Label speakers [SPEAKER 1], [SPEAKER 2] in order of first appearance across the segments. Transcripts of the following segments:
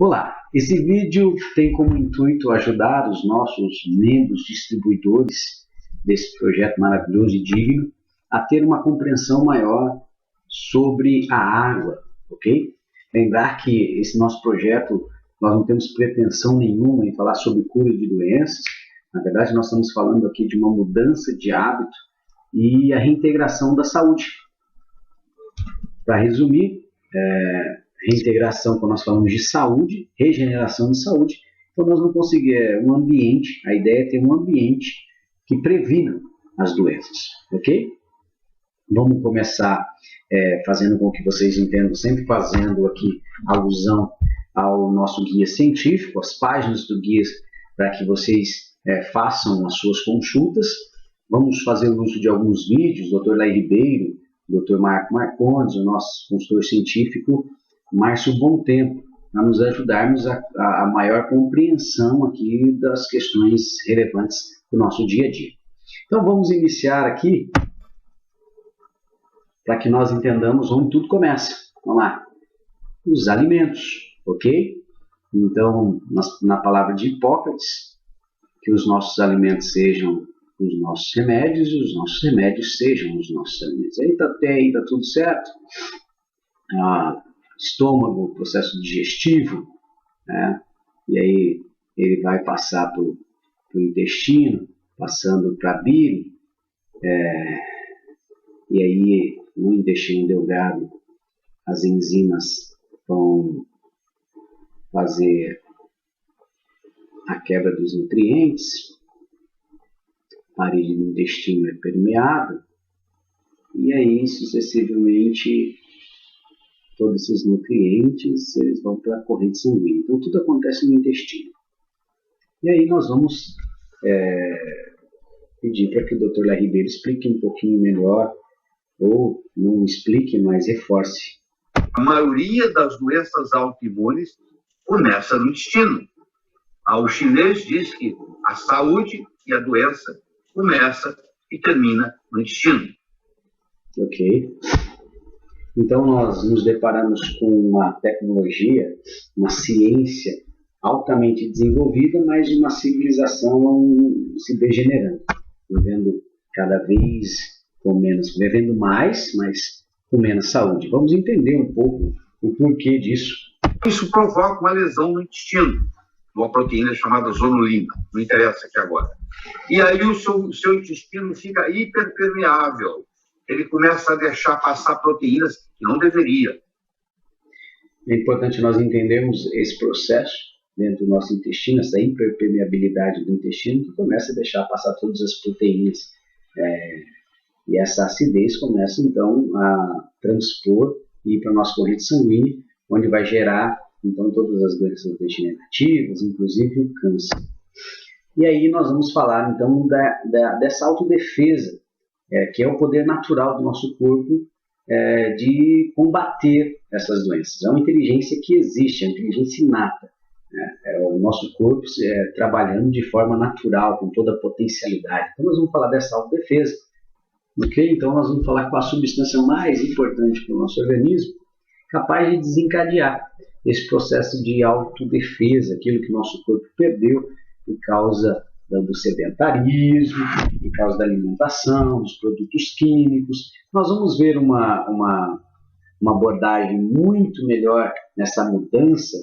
[SPEAKER 1] Olá, esse vídeo tem como intuito ajudar os nossos membros distribuidores desse projeto maravilhoso e digno a ter uma compreensão maior sobre a água, ok? Lembrar que esse nosso projeto, nós não temos pretensão nenhuma em falar sobre cura de doenças. Na verdade, nós estamos falando aqui de uma mudança de hábito e a reintegração da saúde. Para resumir, reintegração, quando nós falamos de saúde, regeneração de saúde, então nós não conseguimos um ambiente, a ideia é ter um ambiente que previna as doenças, ok? Vamos começar fazendo com que vocês entendam, sempre fazendo aqui alusão ao nosso guia científico, as páginas do guia, para que vocês façam as suas consultas. Vamos fazer uso de alguns vídeos, Dr. Lai Ribeiro, Dr. Marco Marcondes, o nosso consultor científico, Márcio Bom Tempo, para nos ajudarmos a maior compreensão aqui das questões relevantes do nosso dia a dia. Então vamos iniciar aqui, para que nós entendamos onde tudo começa. Vamos lá. Os alimentos, ok? Então, na palavra de Hipócrates, que os nossos alimentos sejam os nossos remédios e os nossos remédios sejam os nossos alimentos. Até aí está tudo certo. Estômago, processo digestivo, né? E aí ele vai passar para o intestino, passando para a bile, e aí no intestino delgado as enzimas vão fazer a quebra dos nutrientes, a parede do intestino é permeável, e aí sucessivamente todos esses nutrientes eles vão para a corrente sanguínea. Então tudo acontece no intestino. E aí nós vamos pedir para que o Dr. Lai Ribeiro explique um pouquinho melhor, ou não explique, mas reforce.
[SPEAKER 2] A maioria das doenças autoimunes começa no intestino. O chinês diz que a saúde e a doença começa e termina no intestino.
[SPEAKER 1] Ok. Então nós nos deparamos com uma tecnologia, uma ciência altamente desenvolvida, mas de uma civilização se degenerando, vivendo cada vez com menos, vivendo mais, mas com menos saúde. Vamos entender um pouco o porquê disso.
[SPEAKER 2] Isso provoca uma lesão no intestino, uma proteína chamada zonulina, não interessa aqui agora. E aí o seu intestino fica hiperpermeável. Ele começa a deixar passar proteínas que não deveria.
[SPEAKER 1] É importante nós entendermos esse processo dentro do nosso intestino, essa hiperpermeabilidade do intestino, que começa a deixar passar todas as proteínas. E essa acidez começa então a transpor e ir para a nossa corrente sanguínea, onde vai gerar então todas as doenças degenerativas, inclusive o câncer. E aí nós vamos falar então dessa autodefesa, que é o poder natural do nosso corpo de combater essas doenças. É uma inteligência que existe, é uma inteligência inata. É o nosso corpo trabalhando de forma natural, com toda a potencialidade. Então nós vamos falar dessa autodefesa. Okay? Então nós vamos falar com a substância mais importante para o nosso organismo, capaz de desencadear esse processo de autodefesa, aquilo que o nosso corpo perdeu por causa do sedentarismo, por causa da alimentação, dos produtos químicos. Nós vamos ver uma abordagem muito melhor nessa mudança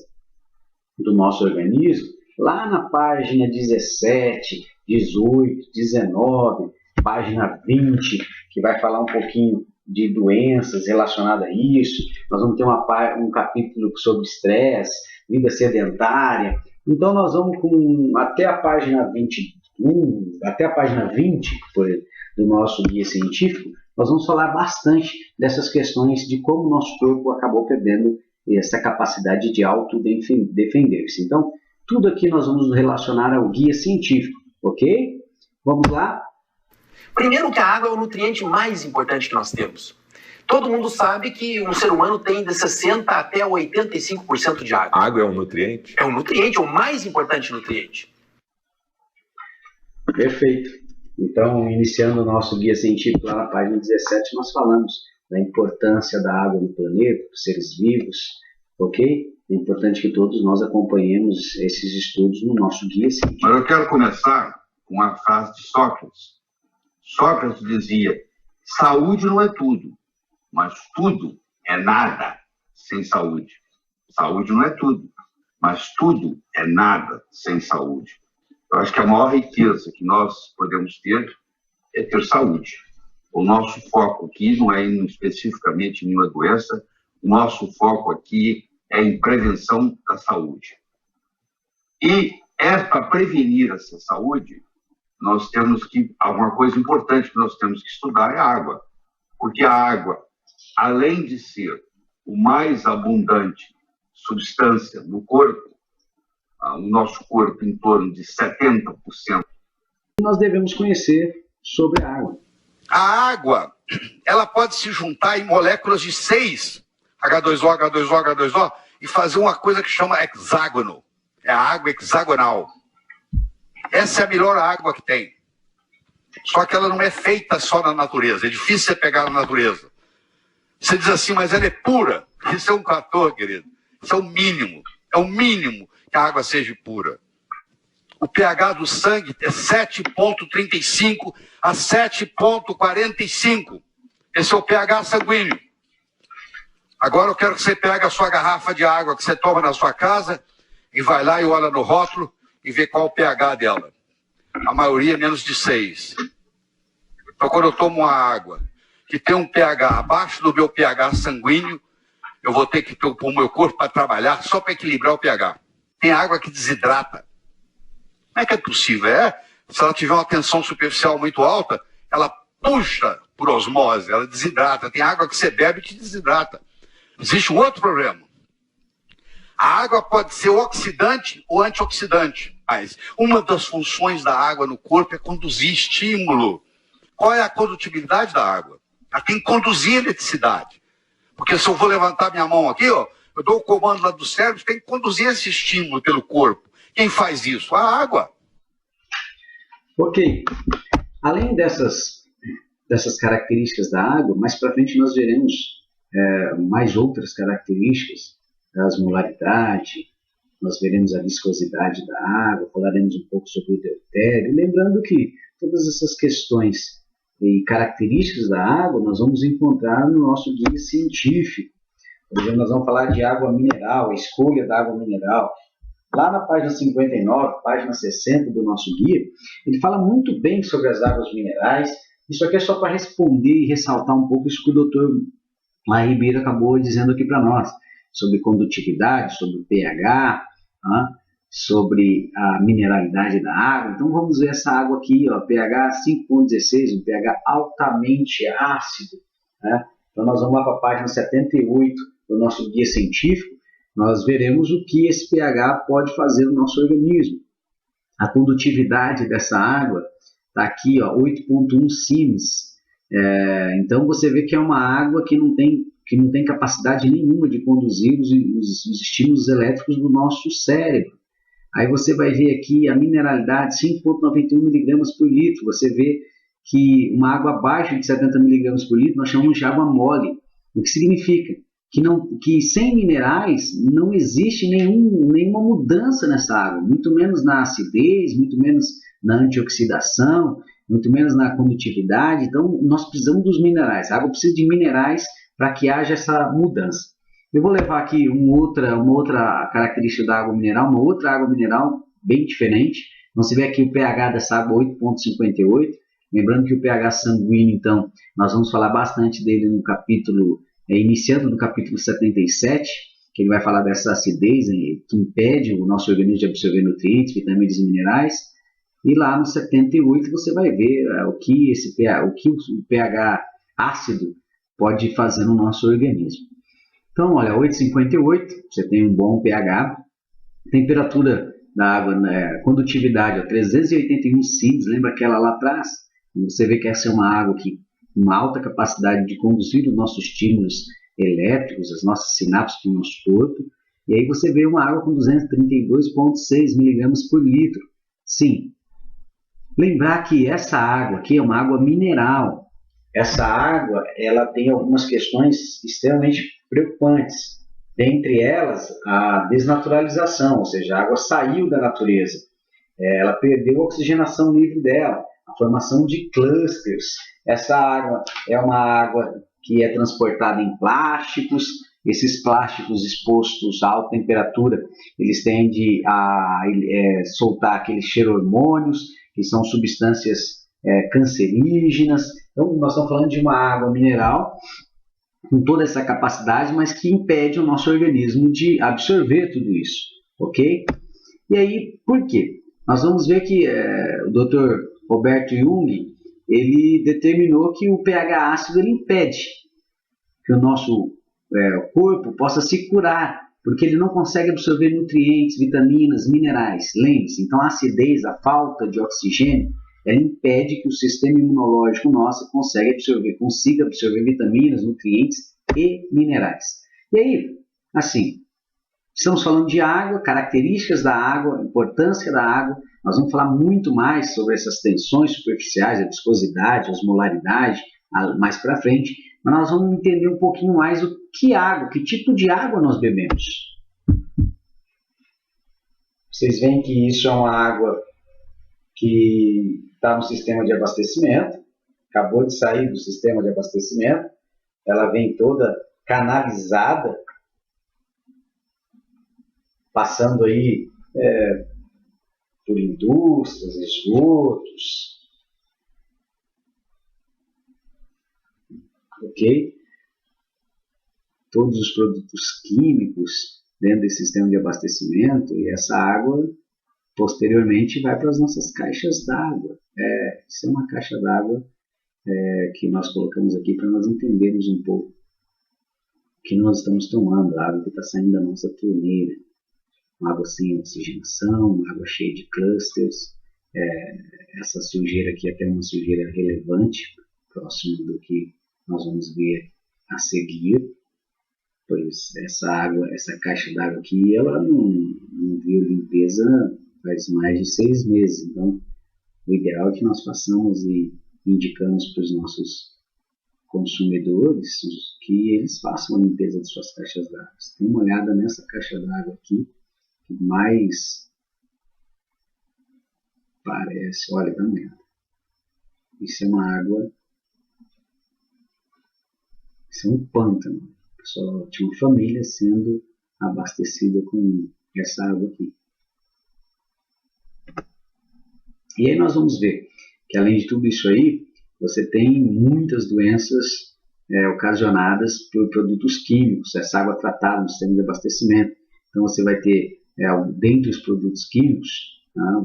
[SPEAKER 1] do nosso organismo lá na página 17, 18, 19, página 20, que vai falar um pouquinho de doenças relacionadas a isso. Nós vamos ter um capítulo sobre estresse, vida sedentária. Então nós vamos até a página 21, até a página 20 do nosso guia científico, nós vamos falar bastante dessas questões de como o nosso corpo acabou perdendo essa capacidade de autodefender-se. Então, tudo aqui nós vamos relacionar ao guia científico, ok? Vamos lá?
[SPEAKER 3] Primeiro que a água é o nutriente mais importante que nós temos. Todo mundo sabe que um ser humano tem de 60% até 85% de água.
[SPEAKER 4] A água é um nutriente?
[SPEAKER 3] É um nutriente, é o mais importante nutriente.
[SPEAKER 1] Perfeito. Então, iniciando o nosso guia científico lá na página 17, nós falamos da importância da água no planeta, para os seres vivos, ok? É importante que todos nós acompanhemos esses estudos no nosso guia científico.
[SPEAKER 2] Mas eu quero começar com uma frase de Sócrates. Sócrates dizia: saúde não é tudo, mas tudo é nada sem saúde. Saúde não é tudo, mas tudo é nada sem saúde. Eu acho que a maior riqueza que nós podemos ter é ter saúde. O nosso foco aqui não é especificamente em nenhuma doença, o nosso foco aqui é em prevenção da saúde. E para prevenir essa saúde, nós temos que, alguma coisa importante que nós temos que estudar é a água. Porque a água, além de ser o mais abundante substância no corpo, o nosso corpo em torno de 70%.
[SPEAKER 1] Nós devemos conhecer sobre a água.
[SPEAKER 4] A água, ela pode se juntar em moléculas de 6, H2O, H2O, H2O, e fazer uma coisa que chama hexágono. É a água hexagonal. Essa é a melhor água que tem. Só que ela não é feita só na natureza. É difícil você pegar na natureza. Você diz assim, mas ela é pura. Isso é um fator, querido. Isso é o mínimo. É o mínimo que a água seja pura. O pH do sangue é 7,35 a 7,45. Esse é o pH sanguíneo. Agora eu quero que você pegue a sua garrafa de água que você toma na sua casa e vai lá e olha no rótulo e vê qual é o pH dela. A maioria é menos de 6. Então, quando eu tomo uma água que tem um pH abaixo do meu pH sanguíneo, eu vou ter que pôr o meu corpo para trabalhar só para equilibrar o pH. Tem água que desidrata. Como é que é possível? Se ela tiver uma tensão superficial muito alta, ela puxa por osmose, ela desidrata. Tem água que você bebe e te desidrata. Existe um outro problema. A água pode ser oxidante ou antioxidante. Mas uma das funções da água no corpo é conduzir estímulo. Qual é a condutibilidade da água? Ela tem que conduzir eletricidade. Porque se eu vou levantar minha mão aqui, ó, eu dou o comando lá do cérebro, tem que conduzir esse estímulo pelo corpo. Quem faz isso? A água.
[SPEAKER 1] Ok. Além dessas características da água, mais para frente nós veremos mais outras características, a osmolaridade, nós veremos a viscosidade da água, falaremos um pouco sobre o deutério, lembrando que todas essas questões e características da água nós vamos encontrar no nosso guia científico. Por exemplo, nós vamos falar de água mineral, a escolha da água mineral. Lá na página 59, página 60 do nosso guia, ele fala muito bem sobre as águas minerais. Isso aqui é só para responder e ressaltar um pouco isso que o doutor Ribeiro acabou dizendo aqui para nós, sobre condutividade, sobre o pH, sobre a mineralidade da água. Então vamos ver essa água aqui, ó, pH 5,16, um pH altamente ácido. Então nós vamos lá para a página 78 do nosso guia científico, nós veremos o que esse pH pode fazer no nosso organismo. A condutividade dessa água está aqui, 8,1 siemens. Então você vê que é uma água que não tem capacidade nenhuma de conduzir os estímulos elétricos do nosso cérebro. Aí você vai ver aqui a mineralidade, 5,91 mg por litro. Você vê que uma água abaixo de 70 mg por litro nós chamamos de água mole. O que significa que sem minerais não existe nenhuma mudança nessa água, muito menos na acidez, muito menos na antioxidação, muito menos na condutividade. Então nós precisamos dos minerais. A água precisa de minerais para que haja essa mudança. Eu vou levar aqui uma outra característica da água mineral, uma outra água mineral bem diferente. Então, você vê aqui o pH dessa água 8,58. Lembrando que o pH sanguíneo, então, nós vamos falar bastante dele no capítulo, iniciando no capítulo 77, que ele vai falar dessa acidez que impede o nosso organismo de absorver nutrientes, vitaminas e minerais. E lá no 78 você vai ver o que o pH ácido pode fazer no nosso organismo. Então, olha, 8,58, você tem um bom pH, temperatura da água, condutividade, 381 siemens, lembra aquela lá atrás? Você vê que essa é uma água que uma alta capacidade de conduzir os nossos estímulos elétricos, as nossas sinapses do nosso corpo, e aí você vê uma água com 232,6 mg por litro. Sim, lembrar que essa água aqui é uma água mineral. Essa água ela tem algumas questões extremamente preocupantes. Dentre elas, a desnaturalização, ou seja, a água saiu da natureza, ela perdeu a oxigenação livre dela, a formação de clusters. Essa água é uma água que é transportada em plásticos. Esses plásticos expostos a alta temperatura, eles tendem a soltar aqueles cheirormônios, que são substâncias cancerígenas. Então, nós estamos falando de uma água mineral com toda essa capacidade, mas que impede o nosso organismo de absorver tudo isso, ok? E aí, por quê? Nós vamos ver que o Dr. Roberto Jung, ele determinou que o pH ácido ele impede que o nosso corpo possa se curar, porque ele não consegue absorver nutrientes, vitaminas, minerais. Lembre-se, então a acidez, a falta de oxigênio, ela impede que o sistema imunológico nosso consiga absorver vitaminas, nutrientes e minerais. E aí, assim, estamos falando de água, características da água, importância da água. Nós vamos falar muito mais sobre essas tensões superficiais, a viscosidade, a osmolaridade, mais para frente. Mas nós vamos entender um pouquinho mais o que água, que tipo de água nós bebemos. Vocês veem que isso é uma água que está no sistema de abastecimento, acabou de sair do sistema de abastecimento, ela vem toda canalizada, passando aí por indústrias, esgotos, ok? Todos os produtos químicos dentro desse sistema de abastecimento, e essa água posteriormente vai para as nossas caixas d'água. Isso é uma caixa d'água que nós colocamos aqui para nós entendermos um pouco o que nós estamos tomando, a água que está saindo da nossa torneira. Uma água sem oxigenação, uma água cheia de clusters. Essa sujeira aqui é até uma sujeira relevante, próximo do que nós vamos ver a seguir. Pois essa água, essa caixa d'água aqui, ela não viu limpeza faz mais de 6 meses. Então, o ideal é que nós façamos e indicamos para os nossos consumidores que eles façam a limpeza de suas caixas d'água. Dê uma olhada nessa caixa d'água aqui, que mais parece... Olha, dá uma olhada. Isso é uma água... Isso é um pântano. Só tinha uma família sendo abastecida com essa água aqui. E aí nós vamos ver que além de tudo isso aí, você tem muitas doenças ocasionadas por produtos químicos, essa água tratada no sistema de abastecimento. Então você vai ter, dentre os produtos químicos,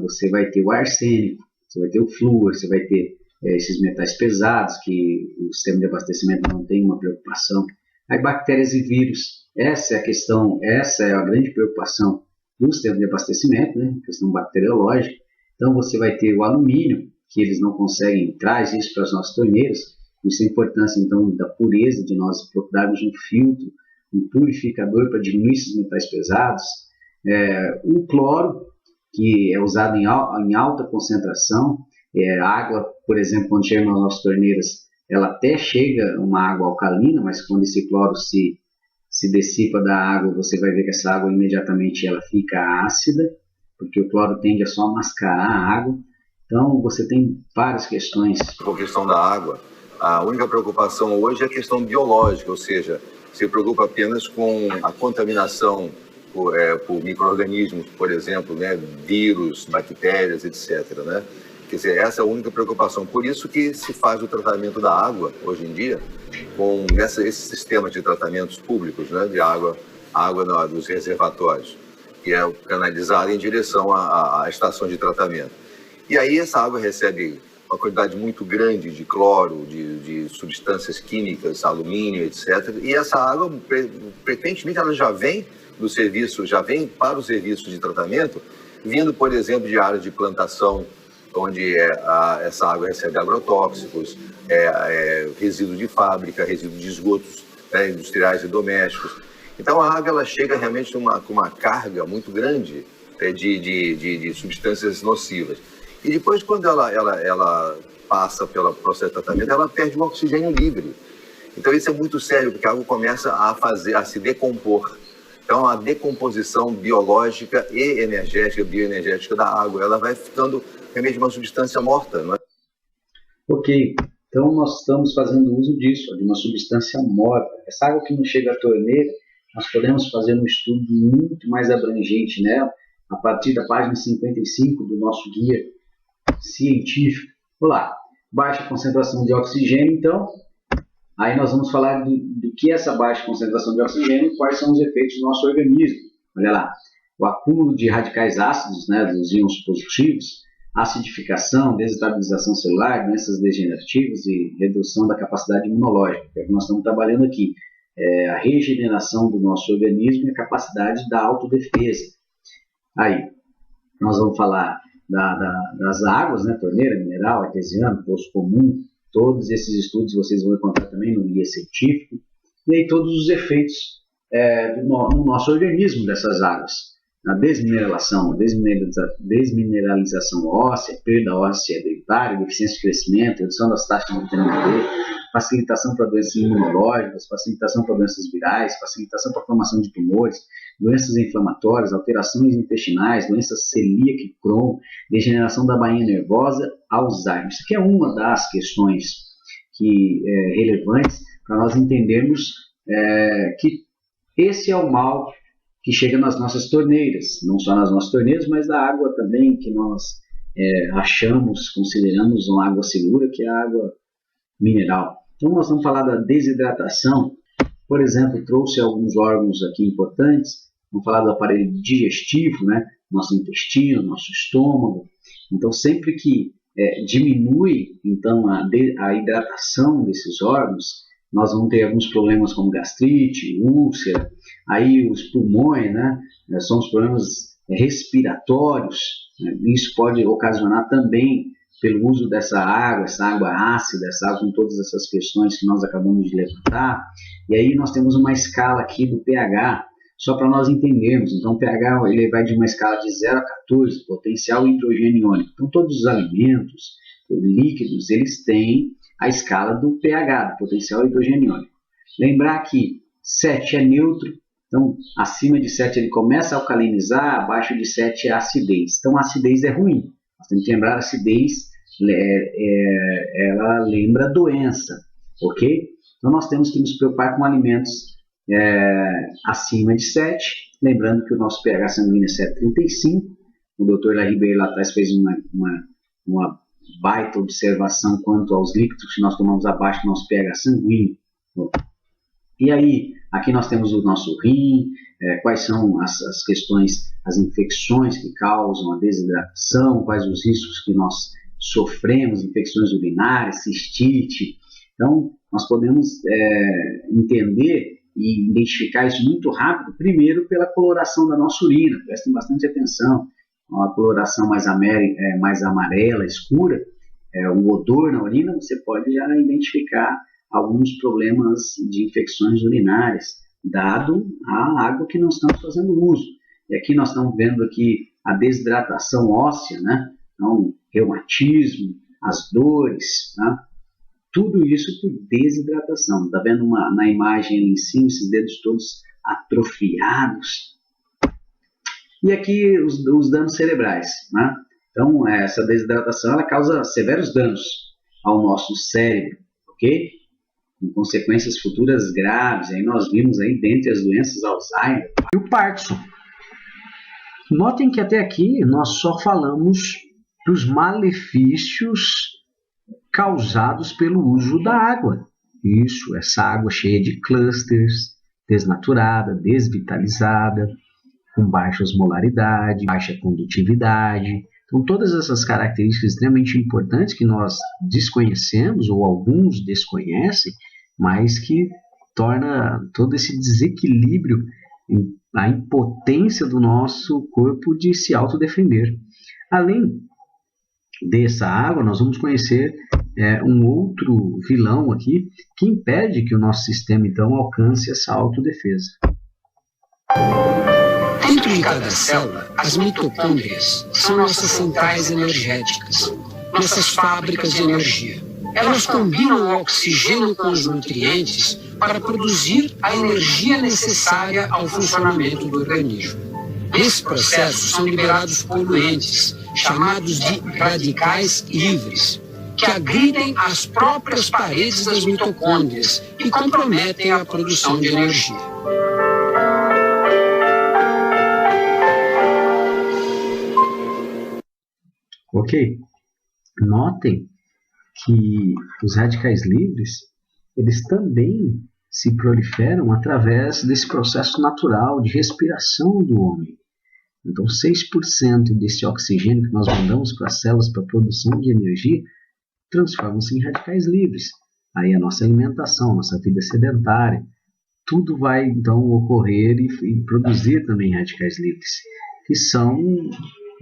[SPEAKER 1] você vai ter o arsênico, você vai ter o flúor, você vai ter esses metais pesados que o sistema de abastecimento não tem uma preocupação. Aí bactérias e vírus, essa é a questão, essa é a grande preocupação do sistema de abastecimento, né? Questão bacteriológica. Então você vai ter o alumínio, que eles não conseguem, traz isso para as nossas torneiras. Isso é a importância então da pureza, de nós procurarmos um filtro, um purificador para diminuir esses metais pesados. O cloro, que é usado em alta concentração. A água, por exemplo, quando chega nas nossas torneiras, ela até chega uma água alcalina, mas quando esse cloro se dissipa da água, você vai ver que essa água imediatamente ela fica ácida, porque o cloro tende a só mascarar a água. Então você tem várias questões.
[SPEAKER 5] Com a questão da água, a única preocupação hoje é a questão biológica, ou seja, se preocupa apenas com a contaminação por micro-organismos, por exemplo, né, vírus, bactérias, etc., né? Quer dizer, essa é a única preocupação. Por isso que se faz o tratamento da água, hoje em dia, com esse sistema de tratamentos públicos, né, de água dos reservatórios, que é canalizada em direção à estação de tratamento. E aí essa água recebe uma quantidade muito grande de cloro, de substâncias químicas, alumínio, etc. E essa água, frequentemente, ela já vem do serviço, já vem para o serviço de tratamento, vindo, por exemplo, de áreas de plantação, onde essa água recebe agrotóxicos, resíduo de fábrica, resíduo de esgotos industriais e domésticos. Então a água ela chega realmente com uma carga muito grande de substâncias nocivas. E depois, quando ela passa pelo processo de tratamento, ela perde o oxigênio livre. Então isso é muito sério, porque a água começa a se decompor. Então, a decomposição biológica e energética, bioenergética da água, ela vai ficando realmente uma substância morta, não é?
[SPEAKER 1] Ok, então nós estamos fazendo uso disso, de uma substância morta. Essa água que não chega à torneira, nós podemos fazer um estudo muito mais abrangente nela, a partir da página 55 do nosso guia científico. Olá, baixa concentração de oxigênio, então, aí nós vamos falar do que é essa baixa concentração de oxigênio e quais são os efeitos do nosso organismo. Olha lá, o acúmulo de radicais ácidos, né, dos íons positivos, acidificação, desestabilização celular, doenças degenerativas e redução da capacidade imunológica, que é o que nós estamos trabalhando aqui. A regeneração do nosso organismo e a capacidade da autodefesa. Aí, nós vamos falar das águas, né, torneira, mineral, artesiano, poço comum, todos esses estudos vocês vão encontrar também no guia científico, e aí todos os efeitos no nosso organismo dessas águas. A desmineralização óssea, perda óssea hereditária, deficiência de crescimento, redução das taxas de vitamina D, facilitação para doenças imunológicas, facilitação para doenças virais, facilitação para a formação de tumores, doenças inflamatórias, alterações intestinais, doenças celíaca e Crohn, degeneração da bainha nervosa, Alzheimer. Isso aqui é uma das questões relevantes para nós entendermos que esse é o mal que chega nas nossas torneiras, não só nas nossas torneiras, mas da água também que nós consideramos uma água segura, que é a água mineral. Então nós vamos falar da desidratação. Por exemplo, trouxe alguns órgãos aqui importantes. Vamos falar do aparelho digestivo, né? Nosso intestino, nosso estômago. Então sempre que diminui então a hidratação desses órgãos, nós vamos ter alguns problemas como gastrite, úlcera, aí os pulmões, né? São os problemas respiratórios, né? Isso pode ocasionar também pelo uso dessa água, essa água ácida, essa água com todas essas questões que nós acabamos de levantar. E aí nós temos uma escala aqui do pH, só para nós entendermos. Então o pH ele vai de uma escala de 0 a 14, potencial hidrogênio iônico. Então todos os alimentos, líquidos, eles têm a escala do pH, do potencial hidrogênio iônico. Lembrar que 7 é neutro, então acima de 7 ele começa a alcalinizar, abaixo de 7 é acidez. Então a acidez é ruim. Nós temos que lembrar, a acidez ela lembra doença, ok? Então nós temos que nos preocupar com alimentos acima de 7, lembrando que o nosso pH sanguíneo é 7,35. O Dr. Larribeiro lá atrás fez uma baita observação quanto aos líquidos que nós tomamos abaixo do nosso pH sanguíneo. E aí, aqui nós temos o nosso rim, quais são as questões, as infecções que causam a desidratação, quais os riscos que nós sofremos, infecções urinárias, cistite. Então, nós podemos entender e identificar isso muito rápido, primeiro pela coloração da nossa urina. Prestem bastante atenção. Uma coloração mais amarela, escura, o odor na urina, você pode já identificar alguns problemas de infecções urinárias, dado a água que nós estamos fazendo uso. E aqui nós estamos vendo aqui a desidratação óssea, né? Então, reumatismo, as dores, né? Tudo isso por desidratação. Está vendo na imagem ali em cima, esses dedos todos atrofiados. E aqui os danos cerebrais, né? Então, essa desidratação ela causa severos danos ao nosso cérebro, ok? Com consequências futuras graves. Aí nós vimos aí dentre as doenças Alzheimer
[SPEAKER 6] e o Parkinson. Notem que até aqui nós só falamos dos malefícios causados pelo uso da água. Isso, essa água cheia de clusters, desnaturada, desvitalizada, com baixa osmolaridade, baixa condutividade. Então, todas essas características extremamente importantes que nós desconhecemos, ou alguns desconhecem, mas que torna todo esse desequilíbrio, a impotência do nosso corpo de se autodefender. Além dessa água, nós vamos conhecer um outro vilão aqui, que impede que o nosso sistema, então, alcance essa autodefesa.
[SPEAKER 7] Dentro de cada célula, as mitocôndrias são nossas centrais energéticas, nossas fábricas de energia. Elas combinam o oxigênio com os nutrientes para produzir a energia necessária ao funcionamento do organismo. Nesse processo são liberados poluentes, chamados de radicais livres, que agridem as próprias paredes das mitocôndrias e comprometem a produção de energia.
[SPEAKER 6] Ok? Notem que os radicais livres, eles também se proliferam através desse processo natural de respiração do homem. Então, 6% desse oxigênio que nós mandamos para as células para a produção de energia transformam-se em radicais livres. Aí a nossa alimentação, a nossa vida sedentária, tudo vai então ocorrer e produzir também radicais livres, que são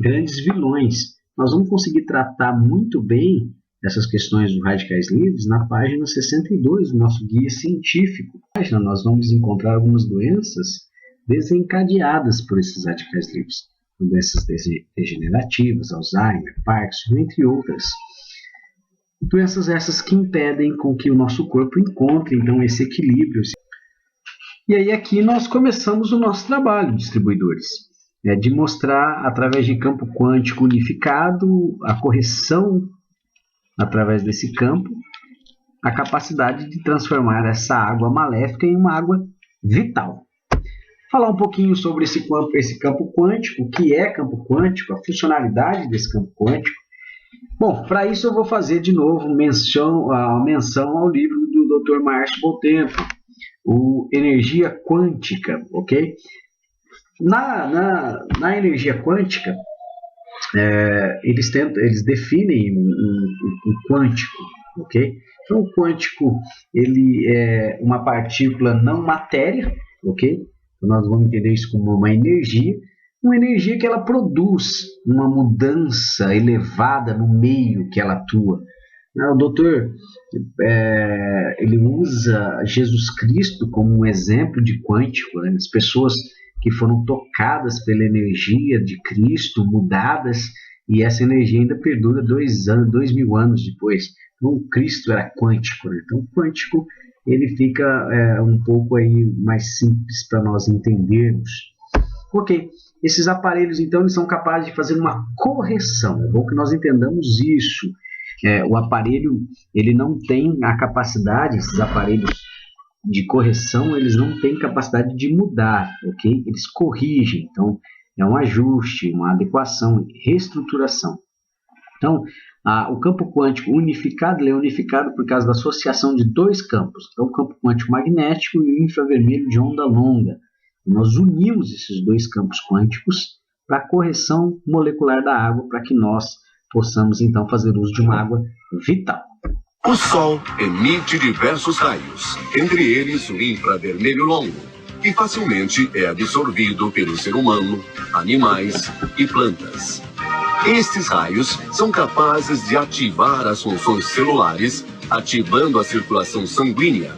[SPEAKER 6] grandes vilões. Nós vamos conseguir tratar muito bem essas questões dos radicais livres na página 62 do nosso guia científico. Na página nós vamos encontrar algumas doenças desencadeadas por esses radicais livres, doenças degenerativas, Alzheimer, Parkinson, entre outras. Doenças essas que impedem com que o nosso corpo encontre então esse equilíbrio. E aí aqui nós começamos o nosso trabalho, distribuidores, de mostrar através de campo quântico unificado a correção através desse campo, a capacidade de transformar essa água maléfica em uma água vital. Falar um pouquinho sobre esse campo quântico, o que é campo quântico, a funcionalidade desse campo quântico. Bom, para isso eu vou fazer de novo menção ao livro do Dr. Márcio Bontempo, o Energia Quântica, ok? Na energia quântica, eles definem um quântico, ok? Então o quântico ele é uma partícula não matéria, ok? Então, nós vamos entender isso como uma energia que ela produz uma mudança elevada no meio que ela atua. O doutor ele usa Jesus Cristo como um exemplo de quântico, né? As pessoas que foram tocadas pela energia de Cristo, mudadas, e essa energia ainda perdura 2000 anos depois. Então, o Cristo era quântico, né? Então, o quântico ele fica um pouco aí mais simples para nós entendermos. Ok, esses aparelhos então eles são capazes de fazer uma correção. É bom que nós entendamos isso. O aparelho ele não tem a capacidade, esses aparelhos de correção, eles não têm capacidade de mudar, ok? Eles corrigem, então é um ajuste, uma adequação, reestruturação. Então, o campo quântico unificado, ele é unificado por causa da associação de dois campos, então o campo quântico magnético e o infravermelho de onda longa. Nós unimos esses dois campos quânticos para a correção molecular da água, para que nós possamos então fazer uso de uma água vital.
[SPEAKER 8] O Sol emite diversos raios, entre eles o infravermelho longo, que facilmente é absorvido pelo ser humano, animais e plantas. Estes raios são capazes de ativar as funções celulares, ativando a circulação sanguínea,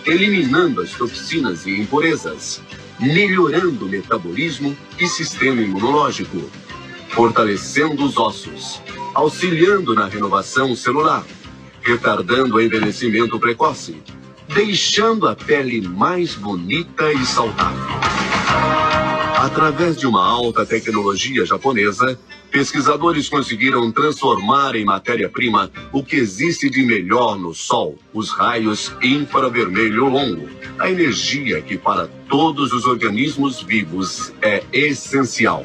[SPEAKER 8] eliminando as toxinas e impurezas, melhorando o metabolismo e sistema imunológico, fortalecendo os ossos, auxiliando na renovação celular, retardando o envelhecimento precoce, deixando a pele mais bonita e saudável. Através de uma alta tecnologia japonesa, pesquisadores conseguiram transformar em matéria-prima o que existe de melhor no Sol, os raios infravermelho longo, a energia que para todos os organismos vivos é essencial.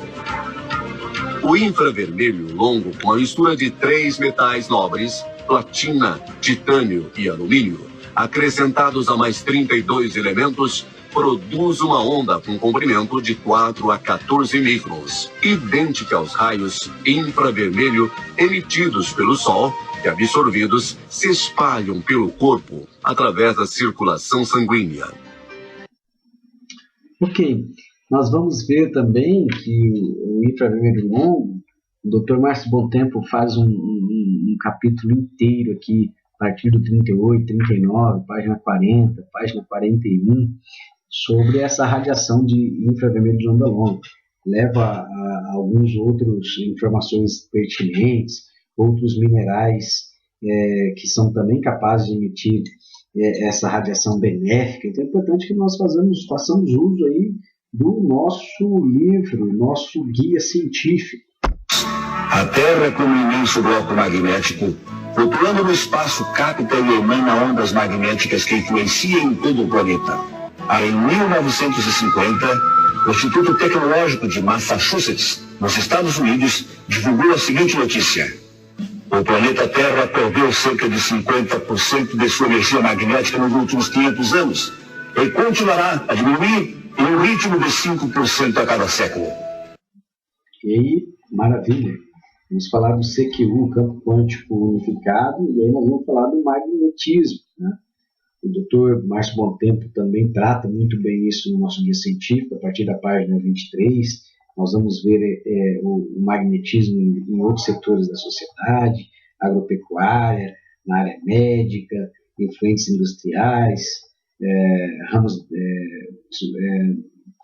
[SPEAKER 8] O infravermelho longo, com a mistura de 3 metais nobres, platina, titânio e alumínio, acrescentados a mais 32 elementos, produz uma onda com comprimento de 4 a 14 microns, idêntica aos raios infravermelho emitidos pelo Sol, que absorvidos se espalham pelo corpo através da circulação sanguínea.
[SPEAKER 6] Ok, nós vamos ver também que o infravermelho longo, o Dr. Márcio Bontempo faz um capítulo inteiro aqui, a partir do 38, 39, página 40, página 41, sobre essa radiação de infravermelho de onda longa. Leva a alguns outros informações pertinentes, outros minerais que são também capazes de emitir essa radiação benéfica. Então é importante que nós façamos uso aí do nosso livro, nosso guia científico.
[SPEAKER 9] A Terra é como um imenso bloco magnético, flutuando no espaço, capta e emana ondas magnéticas que influenciam todo o planeta. Em 1950, o Instituto Tecnológico de Massachusetts, nos Estados Unidos, divulgou a seguinte notícia: o planeta Terra perdeu cerca de 50% de sua energia magnética nos últimos 500 anos e continuará a diminuir em um ritmo de 5% a cada século.
[SPEAKER 6] E aí, maravilha. Vamos falar do CQ, campo quântico unificado, e aí nós vamos falar do magnetismo, né? O Dr. Márcio Bontempo também trata muito bem isso no nosso guia científico, a partir da página 23. Nós vamos ver o magnetismo em outros setores da sociedade, agropecuária, na área médica, influências industriais,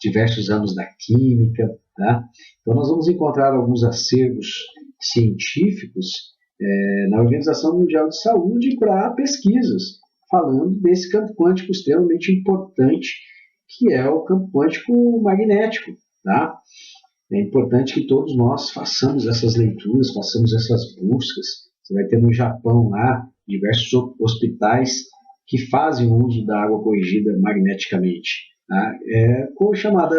[SPEAKER 6] diversos ramos da química. Tá? Então nós vamos encontrar alguns acervos científicos na Organização Mundial de Saúde para pesquisas, falando desse campo quântico extremamente importante, que é o campo quântico magnético. Tá? É importante que todos nós façamos essas leituras, façamos essas buscas. Você vai ter no Japão lá diversos hospitais que fazem uso da água corrigida magneticamente. Tá? É chamada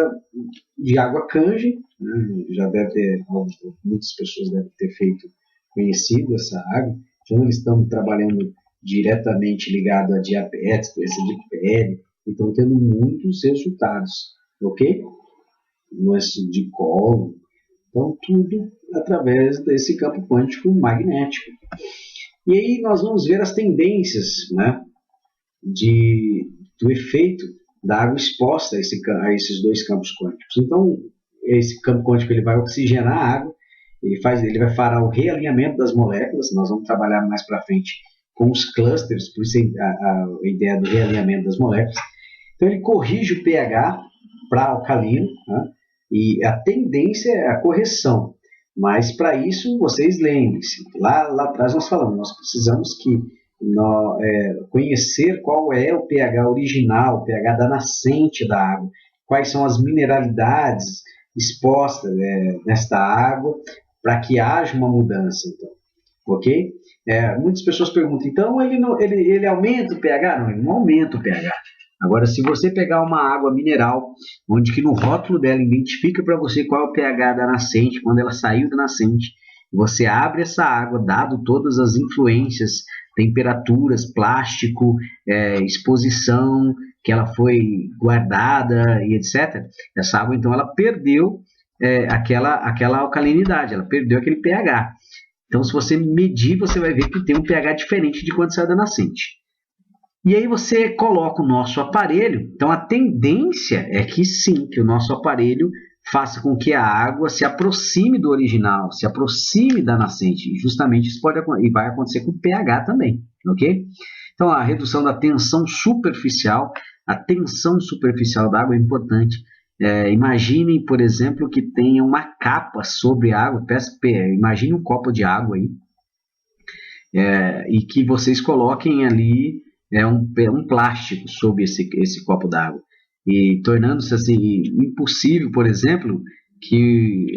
[SPEAKER 6] de água Kangen, né? Já deve ter, muitas pessoas devem ter conhecido essa água. Então eles estão trabalhando diretamente ligado a diabetes, doença de pele, e estão tendo muitos resultados, ok? Doença de colo, então tudo através desse campo quântico magnético. E aí nós vamos ver as tendências, né, do efeito da água exposta a esses dois campos quânticos. Então, esse campo quântico ele vai oxigenar a água, ele vai fará o realinhamento das moléculas. Nós vamos trabalhar mais para frente com os clusters, por isso a ideia do realinhamento das moléculas. Então, ele corrige o pH para alcalino, né? E a tendência é a correção. Mas, para isso, vocês lembrem-se, lá atrás nós falamos, nós precisamos conhecer qual é o pH original, o pH da nascente da água, quais são as mineralidades expostas nesta água, para que haja uma mudança, então, ok? Muitas pessoas perguntam, então ele aumenta o pH? Não, ele não aumenta o pH. Agora, se você pegar uma água mineral, onde que no rótulo dela identifica para você qual é o pH da nascente, quando ela saiu da nascente, você abre essa água, dado todas as influências, temperaturas, plástico, exposição, que ela foi guardada e etc. Essa água, então, ela perdeu aquela alcalinidade, ela perdeu aquele pH. Então, se você medir, você vai ver que tem um pH diferente de quando saiu da nascente. E aí você coloca o nosso aparelho. Então, a tendência é que sim, que o nosso aparelho faça com que a água se aproxime do original, se aproxime da nascente. E justamente isso vai acontecer com o pH também, ok? Então, a redução da tensão superficial. A tensão superficial da água é importante. Imaginem, por exemplo, que tenha uma capa sobre a água. Imagine um copo de água aí, e que vocês coloquem ali um plástico sobre esse copo d'água, e tornando-se assim impossível, por exemplo, que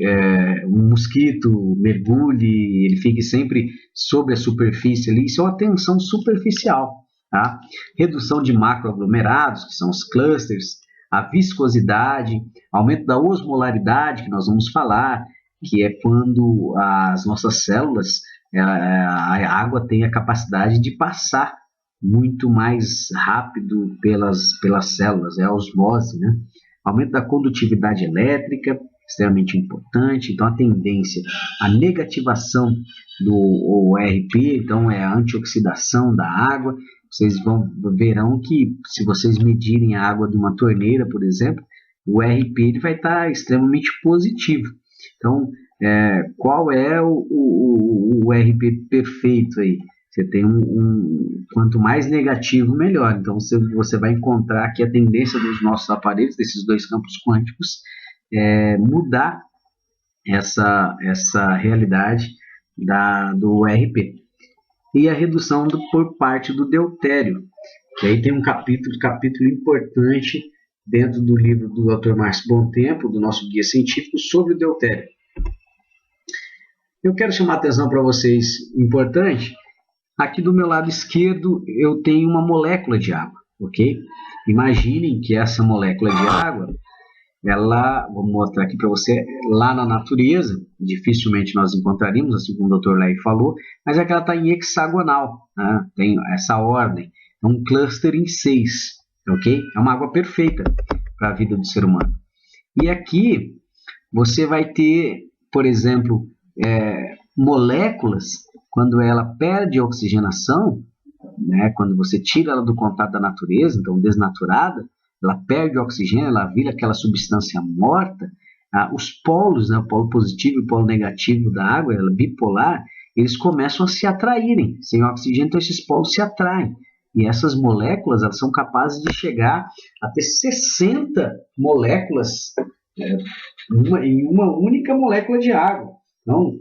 [SPEAKER 6] um mosquito mergulhe, ele fique sempre sobre a superfície ali. Isso é uma tensão superficial, tá? Redução de macroaglomerados, que são os clusters, a viscosidade, aumento da osmolaridade, que nós vamos falar, que é quando as nossas células, a água tem a capacidade de passar muito mais rápido pelas células, é a osmose, né? Aumento da condutividade elétrica, extremamente importante. Então, a tendência, a negativação do ORP, então é a antioxidação da água. Vocês verão que, se vocês medirem a água de uma torneira, por exemplo, o ORP ele vai estar extremamente positivo. Então, qual é o ORP perfeito aí? Você tem quanto mais negativo, melhor. Então, você vai encontrar que a tendência dos nossos aparelhos, desses dois campos quânticos, é mudar essa realidade do ORP. e a redução por parte do deutério. E aí tem um capítulo importante dentro do livro do Dr. Márcio Bontempo, do nosso guia científico, sobre o deutério. Eu quero chamar a atenção para vocês, importante, aqui do meu lado esquerdo eu tenho uma molécula de água, ok? Imaginem que essa molécula de água, ela, vou mostrar aqui para você, lá na natureza, dificilmente nós encontraríamos, assim como o Dr. Ley falou, mas é que ela está em hexagonal, né? Tem essa ordem, é um cluster em 6, ok? É uma água perfeita para a vida do ser humano. E aqui você vai ter, por exemplo, moléculas, quando ela perde a oxigenação, né, quando você tira ela do contato da natureza, então desnaturada, ela perde o oxigênio, ela vira aquela substância morta, os polos, né, o polo positivo e o polo negativo da água, ela bipolar, eles começam a se atraírem, sem oxigênio, então esses polos se atraem, e essas moléculas, elas são capazes de chegar a ter 60 moléculas em uma única molécula de água. Então,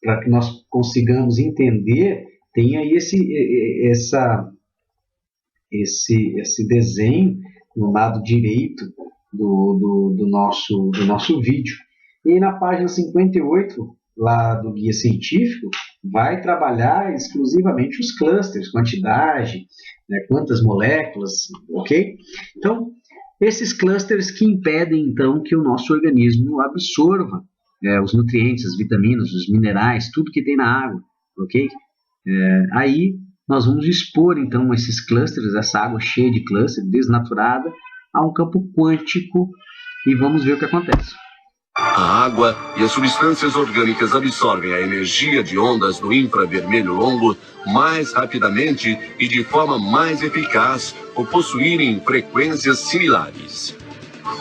[SPEAKER 6] para que nós consigamos entender, tem aí esse desenho no lado direito do nosso vídeo. E na página 58, lá do guia científico, vai trabalhar exclusivamente os clusters, quantidade, né, quantas moléculas, ok? Então, esses clusters que impedem, então, que o nosso organismo absorva os nutrientes, as vitaminas, os minerais, tudo que tem na água, ok? Aí nós vamos expor, então, esses clusters, essa água cheia de clusters, desnaturada, a um campo quântico e vamos ver o que acontece.
[SPEAKER 8] A água e as substâncias orgânicas absorvem a energia de ondas do infravermelho longo mais rapidamente e de forma mais eficaz por possuírem frequências similares.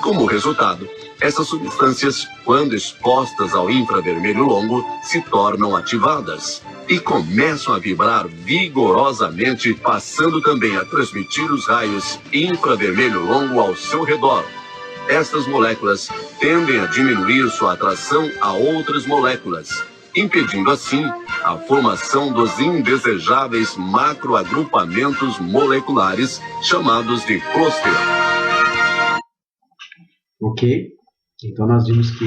[SPEAKER 8] Como resultado, essas substâncias, quando expostas ao infravermelho longo, se tornam ativadas e começam a vibrar vigorosamente, passando também a transmitir os raios infravermelho longo ao seu redor. Estas moléculas tendem a diminuir sua atração a outras moléculas, impedindo assim a formação dos indesejáveis macroagrupamentos moleculares chamados de cluster.
[SPEAKER 6] Ok? Então nós vimos que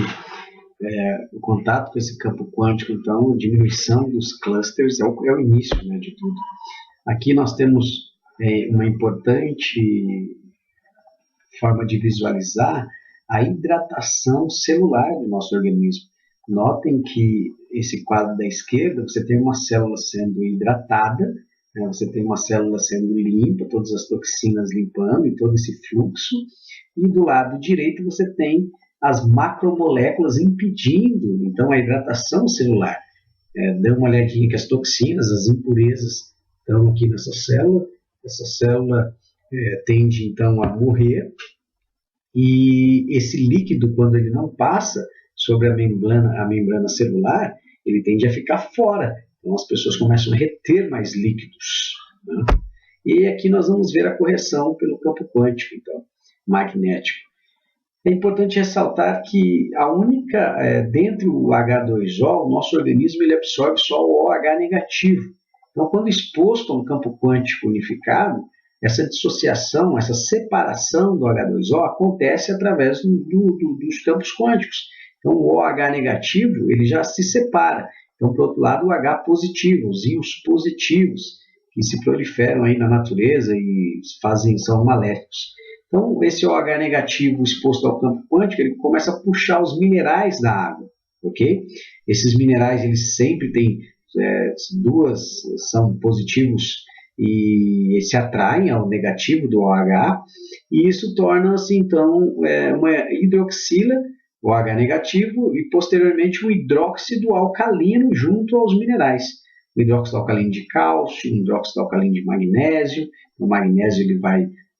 [SPEAKER 6] o contato com esse campo quântico, então, a diminuição dos clusters é o início, né, de tudo. Aqui nós temos uma importante forma de visualizar a hidratação celular do nosso organismo. Notem que esse quadro da esquerda, você tem uma célula sendo hidratada, né, você tem uma célula sendo limpa, todas as toxinas limpando e todo esse fluxo, e do lado direito você tem as macromoléculas impedindo, então, a hidratação celular. Dê uma olhadinha que as toxinas, as impurezas estão aqui nessa célula. Essa célula tende, então, a morrer. E esse líquido, quando ele não passa sobre a membrana celular, ele tende a ficar fora. Então, as pessoas começam a reter mais líquidos, né? E aqui nós vamos ver a correção pelo campo quântico, então, magnético. É importante ressaltar que dentre o H2O, o nosso organismo ele absorve só o OH negativo. Então, quando exposto a um campo quântico unificado, essa dissociação, essa separação do H2O acontece através dos campos quânticos. Então, o OH negativo ele já se separa. Então, por outro lado, o H positivo, os íons positivos, que se proliferam aí na natureza e são maléficos. Então, esse OH negativo exposto ao campo quântico, ele começa a puxar os minerais da água, ok? Esses minerais, eles sempre têm são positivos e se atraem ao negativo do OH, e isso torna-se, então, uma hidroxila, o OH negativo, e posteriormente um hidróxido alcalino junto aos minerais. O hidróxido alcalino de cálcio, o hidróxido alcalino de magnésio. O magnésio,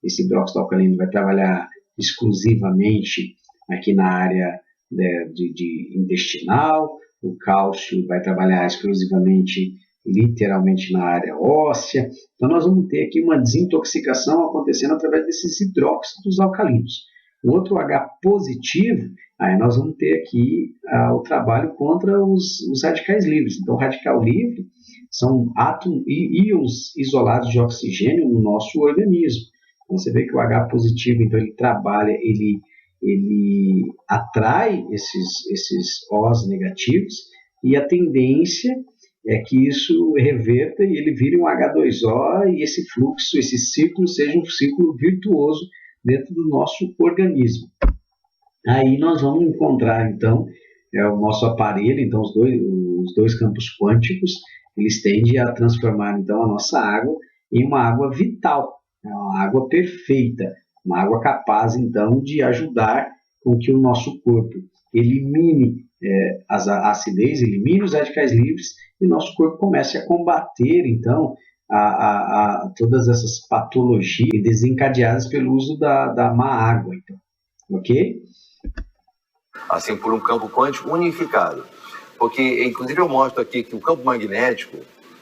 [SPEAKER 6] esse hidróxido alcalino vai trabalhar exclusivamente aqui na área de intestinal. O cálcio vai trabalhar exclusivamente, literalmente, na área óssea. Então, nós vamos ter aqui uma desintoxicação acontecendo através desses hidróxidos alcalinos. O outro H positivo, aí nós vamos ter aqui o trabalho contra os radicais livres. Então, radical livre são íons isolados de oxigênio no nosso organismo. Então, você vê que o H positivo, então, ele trabalha, ele atrai esses Os negativos, e a tendência é que isso reverta e ele vire um H2O, e esse fluxo, esse ciclo, seja um ciclo virtuoso dentro do nosso organismo. Aí nós vamos encontrar, então, o nosso aparelho, então os dois campos quânticos, eles tendem a transformar, então, a nossa água em uma água vital, uma água perfeita, uma água capaz, então, de ajudar com que o nosso corpo elimine a acidez, elimine os radicais livres, e o nosso corpo comece a combater, então, todas essas patologias desencadeadas pelo uso da má água. Então. Ok?
[SPEAKER 5] Assim, por um campo quântico unificado. Porque, inclusive, eu mostro aqui que o campo magnético,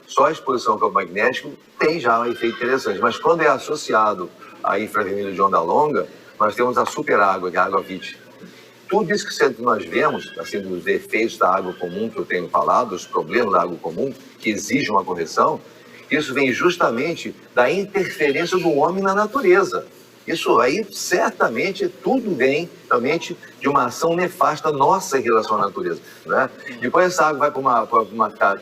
[SPEAKER 5] só a exposição ao campo magnético tem já um efeito interessante, mas quando é associado a infravermelho de onda longa, nós temos a superágua, que é a água VIT. Tudo isso que nós vemos, assim, dos efeitos da água comum que eu tenho falado, os problemas da água comum, que exigem uma correção, isso vem justamente da interferência do homem na natureza. Isso aí, certamente, tudo vem realmente de uma ação nefasta nossa em relação à natureza, né? Depois essa água vai para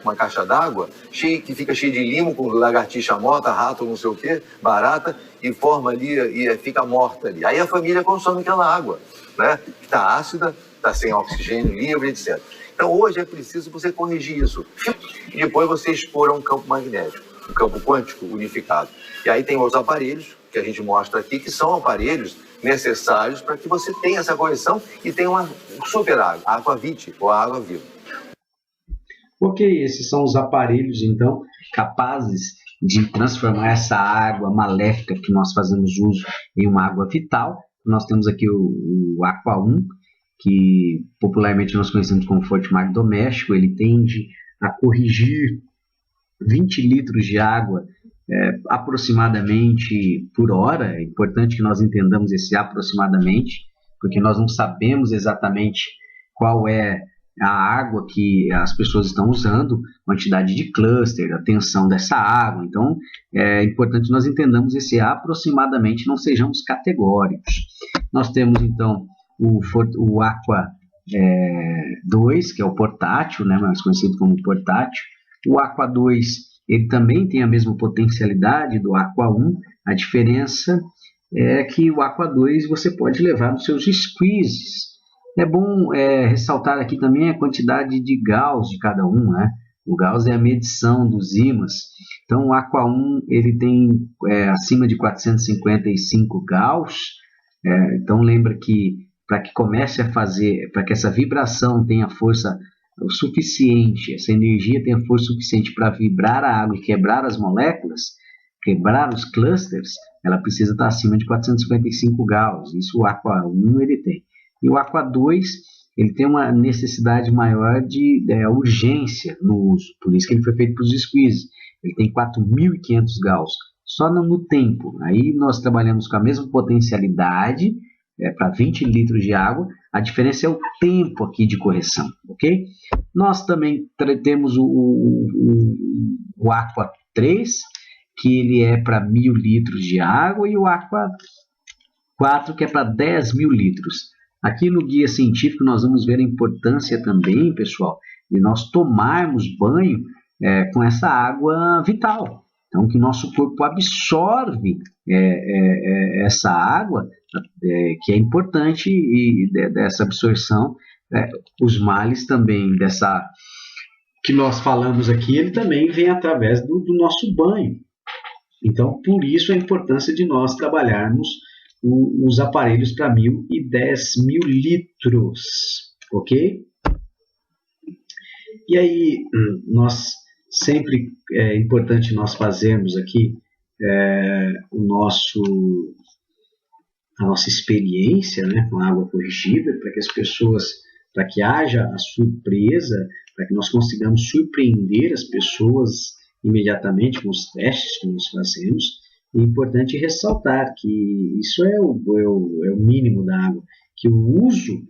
[SPEAKER 5] uma caixa d'água, que fica cheia de limo, com lagartixa morta, rato, não sei o quê, barata, e forma ali, e fica morta ali. Aí a família consome aquela água, né? Está ácida, está sem oxigênio livre, etc. Então hoje é preciso você corrigir isso. E depois você expor a um campo magnético, um campo quântico unificado. E aí tem os aparelhos que a gente mostra aqui, que são aparelhos necessários para que você tenha essa correção e tenha uma super água, a água VIT, ou a água viva.
[SPEAKER 6] Ok, esses são os aparelhos, então, capazes de transformar essa água maléfica que nós fazemos uso em uma água vital. Nós temos aqui o Aqua 1, que popularmente nós conhecemos como Fortimag doméstico. Ele tende a corrigir 20 litros de água aproximadamente por hora. É importante que nós entendamos esse aproximadamente, porque nós não sabemos exatamente qual é a água que as pessoas estão usando, quantidade de cluster, a tensão dessa água. Então, é importante que nós entendamos esse aproximadamente, não sejamos categóricos. Nós temos, então, o Aqua 2, que é o portátil, né, mais conhecido como portátil. O Aqua 2, ele também tem a mesma potencialidade do Aqua 1, a diferença é que o Aqua 2 você pode levar nos seus squeezes. É bom ressaltar aqui também a quantidade de Gauss de cada um, né? O Gauss é a medição dos ímãs. Então o Aqua 1 ele tem acima de 455 Gauss. Então lembra que para que comece a fazer, para que essa vibração tenha força o suficiente, essa energia tenha força suficiente para vibrar a água e quebrar as moléculas, quebrar os clusters, ela precisa estar acima de 455 Gauss. Isso o Aqua 1 ele tem. E o Aqua 2 ele tem uma necessidade maior de urgência no uso, por isso que ele foi feito para os squeeze. Ele tem 4.500 Gauss, só no tempo. Aí nós trabalhamos com a mesma potencialidade, para 20 litros de água, a diferença é o tempo aqui de correção, ok? Nós também temos o Aqua 3, que ele é para 1.000 litros de água, e o Aqua 4, que é para 10.000 litros. Aqui no guia científico nós vamos ver a importância também, pessoal, de nós tomarmos banho com essa água vital. Então, que nosso corpo absorve essa água, que é importante, e dessa absorção, os males também, dessa que nós falamos aqui, ele também vem através do nosso banho. Então, por isso a importância de nós trabalharmos os aparelhos para 1.000 e 10.000 litros, ok? E aí, sempre é importante nós fazermos aqui a nossa experiência, né, com a água corrigida, para que as pessoas, para que haja a surpresa, para que nós consigamos surpreender as pessoas imediatamente com os testes que nós fazemos. É importante ressaltar que isso é o mínimo da água, que o uso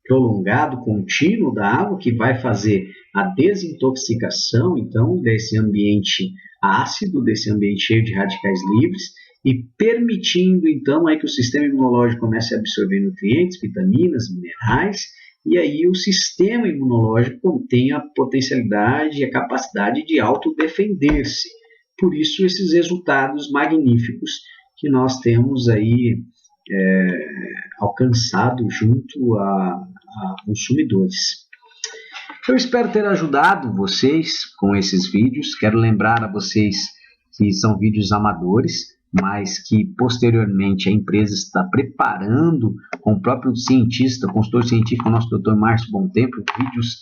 [SPEAKER 6] prolongado, contínuo da água, que vai fazer a desintoxicação, então, desse ambiente ácido, desse ambiente cheio de radicais livres, e permitindo, então, aí que o sistema imunológico comece a absorver nutrientes, vitaminas, minerais, e aí o sistema imunológico tem a potencialidade e a capacidade de autodefender-se. Por isso, esses resultados magníficos que nós temos aí alcançado junto a consumidores. Eu espero ter ajudado vocês com esses vídeos. Quero lembrar a vocês que são vídeos amadores, mas que posteriormente a empresa está preparando com o próprio cientista, consultor científico, nosso Dr. Márcio Bontempo, vídeos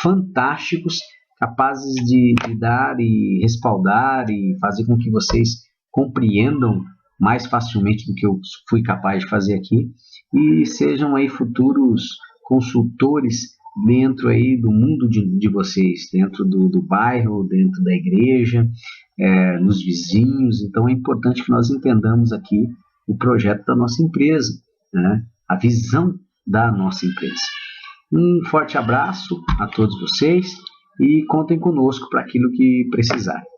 [SPEAKER 6] fantásticos, capazes de dar e respaldar e fazer com que vocês compreendam mais facilmente do que eu fui capaz de fazer aqui e sejam aí futuros consultores dentro aí do mundo de vocês, dentro do bairro, dentro da igreja, nos vizinhos. Então é importante que nós entendamos aqui o projeto da nossa empresa, né? A visão da nossa empresa. Um forte abraço a todos vocês e contem conosco para aquilo que precisarem.